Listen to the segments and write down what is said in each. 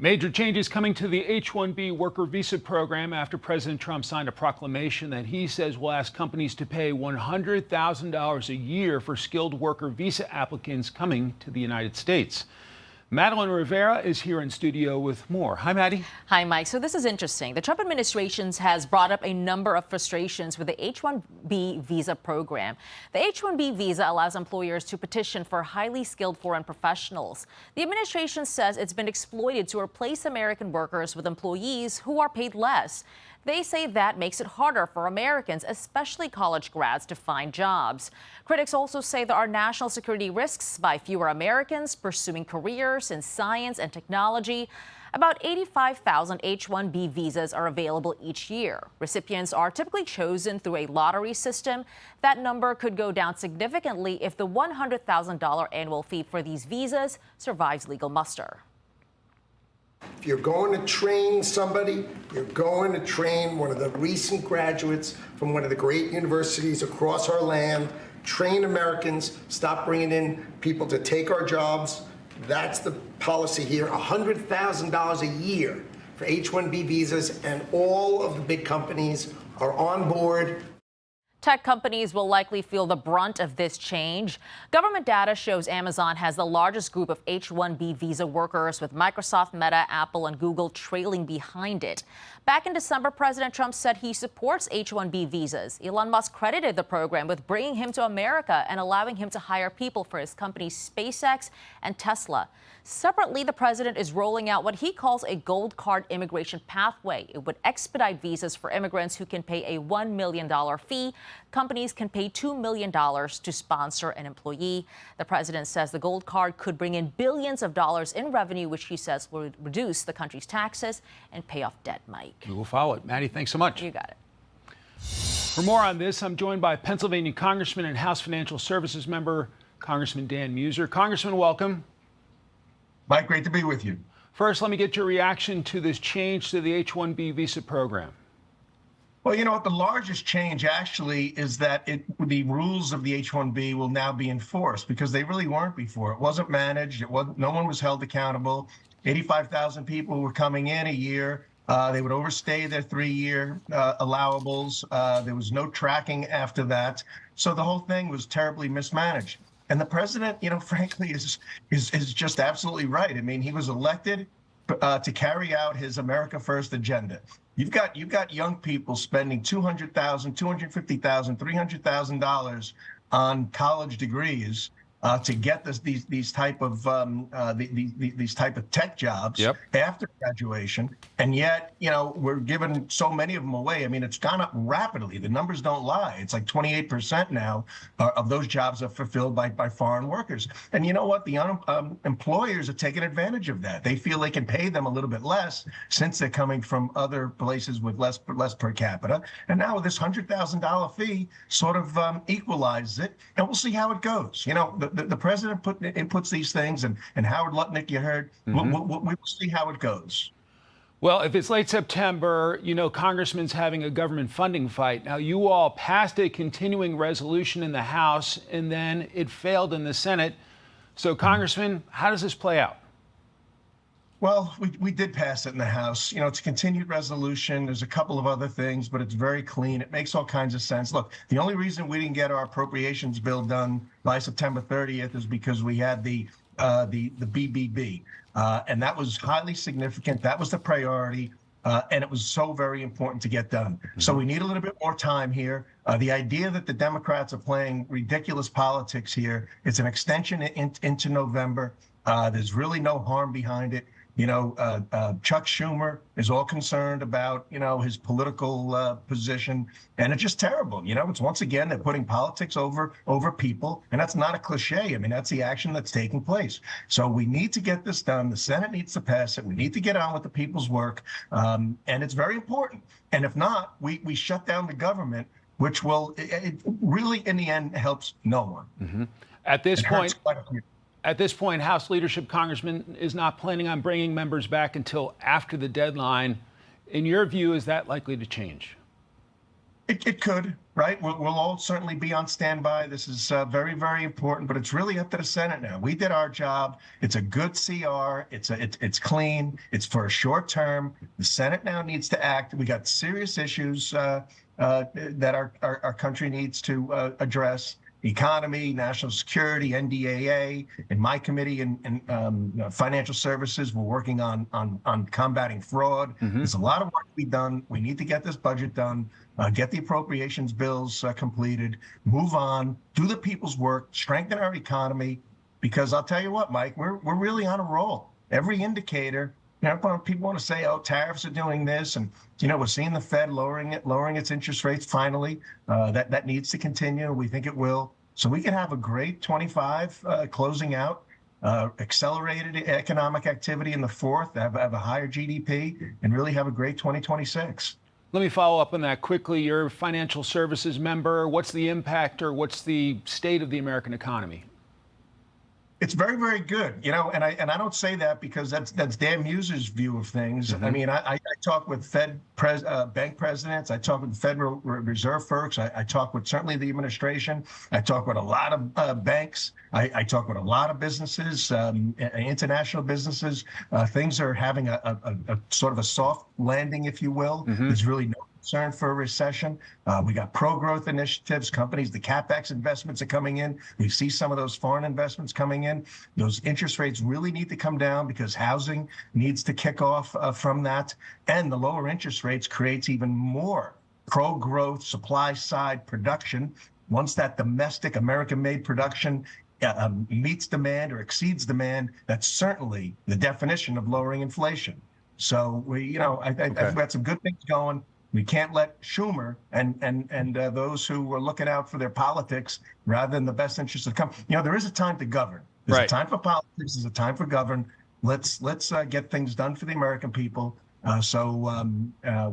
Major changes coming to the H-1B worker visa program after President Trump signed a proclamation that he says will ask companies to pay $100,000 a year for skilled worker visa applicants coming to the United States. Madeline Rivera is here in studio with more. Hi, Maddie. Hi, Mike. So this is interesting. The Trump administration has brought up a number of frustrations with the H-1B visa program. The H-1B visa allows employers to petition for highly skilled foreign professionals. The administration says it's been exploited to replace American workers with employees who are paid less. They say that makes it harder for Americans, especially college grads, to find jobs. Critics also say there are national security risks by fewer Americans pursuing careers in science and technology. About 85,000 H-1B visas are available each year. Recipients are typically chosen through a lottery system. That number could go down significantly if the $100,000 annual fee for these visas survives legal muster. If you're going to train somebody, you're going to train one of the recent graduates from one of the great universities across our land. Train Americans, stop bringing in people to take our jobs. That's the policy here, $100,000 a year for H-1B visas, and all of the big companies are on board. Tech companies will likely feel the brunt of this change. Government data shows Amazon has the largest group of H-1B visa workers, with Microsoft, Meta, Apple, and Google trailing behind it. Back in December, President Trump said he supports H-1B visas. Elon Musk credited the program with bringing him to America and allowing him to hire people for his companies SpaceX and Tesla. Separately, the president is rolling out what he calls a gold card immigration pathway. It would expedite visas for immigrants who can pay a $1 million fee. Companies can pay $2 million to sponsor an employee. The president says the gold card could bring in billions of dollars in revenue, which he says will reduce the country's taxes and pay off debt, Mike. We will follow it. Maddie, thanks so much. You got it. For more on this, I'm joined by Pennsylvania Congressman and House Financial Services member, Congressman Dan Meuser. Congressman, welcome. Mike, great to be with you. First, let me get your reaction to this change to the H-1B visa program. Well, you know what? The largest change actually is that the rules of the H-1B will now be enforced, because they really weren't before. It wasn't managed. No one was held accountable. 85,000 people were coming in a year. They would overstay their 3-year allowables. There was no tracking after that. So the whole thing was terribly mismanaged. And the president, you know, frankly, is just absolutely right. I mean, he was elected to carry out his America First agenda. You've got young people spending $200,000, $250,000, $300,000 on college degrees to get these type of tech jobs after graduation, and yet, you know, we're giving so many of them away. I mean, it's gone up rapidly. The numbers don't lie. It's like 28% now of those jobs are fulfilled by foreign workers. And you know what? The employers are taking advantage of that. They feel they can pay them a little bit less since they're coming from other places with less per capita. And now with this $100,000 fee sort of equalizes it, and we'll see how it goes. You know, the president inputs these things, and Howard Lutnick, you heard, we will see how it goes. Well, if it's late September, you know, Congressman's having a government funding fight. Now, you all passed a continuing resolution in the House, and then it failed in the Senate. So, Congressman, how does this play out? Well, we did pass it in the House. You know, it's a continued resolution. There's a couple of other things, but it's very clean. It makes all kinds of sense. Look, the only reason we didn't get our appropriations bill done by September 30th is because we had the BBB, and that was highly significant. That was the priority, and it was so very important to get done. So we need a little bit more time here. The idea that the Democrats are playing ridiculous politics here, it's an extension into November. There's really no harm behind it. You know, Chuck Schumer is all concerned about, you know, his political position, and it's just terrible. You know, it's once again, they're putting politics over people, and that's not a cliche. I mean, that's the action that's taking place. So we need to get this done. The Senate needs to pass it. We need to get on with the people's work, and it's very important. And if not, we shut down the government, which will, it really, in the end, helps no one. At this point, House leadership, Congressman, is not planning on bringing members back until after the deadline. In your view, is that likely to change? It could, right? We'll all certainly be on standby. This is very, very important, but it's really up to the Senate now. We did our job. It's a good CR. It's clean. It's for a short term. The Senate now needs to act. We got serious issues that our country needs to address. Economy, national security, NDAA. In my committee in financial services, we're working on combating fraud. There's a lot of work to be done. We need to get this budget done, get the appropriations bills completed, move on, do the people's work, strengthen our economy. Because I'll tell you what, Mike, we're really on a roll. Every indicator. People want to say, "Oh, tariffs are doing this," and we're seeing the Fed lowering its interest rates finally. That needs to continue. We think it will. So we can have a great 25 closing out, accelerated economic activity in the fourth, have a higher GDP, and really have a great 2026. Let me follow up on that quickly. You're a financial services member. What's the impact or what's the state of the American economy? It's very, very good, and I don't say that because that's Dan Meuser's view of things. I mean, I talk with bank presidents, I talk with Federal Reserve folks, I talk with certainly the administration, I talk with a lot of banks, I talk with a lot of businesses, international businesses. Things are having a sort of a soft landing, if you will. There's really no concern for a recession. We got pro-growth initiatives, companies, the CapEx investments are coming in. We see some of those foreign investments coming in. Those interest rates really need to come down because housing needs to kick off from that. And the lower interest rates creates even more pro-growth supply side production. Once that domestic American-made production meets demand or exceeds demand, that's certainly the definition of lowering inflation. So I think we've got some good things going. We can't let Schumer and those who are looking out for their politics rather than the best interests of the country. There is a time to govern. There's a time for politics. There's a time for govern. Let's get things done for the American people so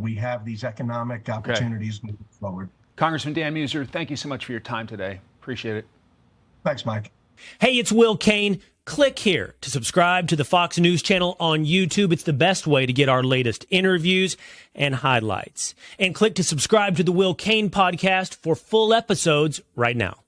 we have these economic opportunities moving forward. Congressman Dan Meuser, thank you so much for your time today. Appreciate it. Thanks, Mike. Hey, it's Will Kane. Click here to subscribe to the Fox News channel on YouTube. It's the best way to get our latest interviews and highlights. And click to subscribe to the Will Kane podcast for full episodes right now.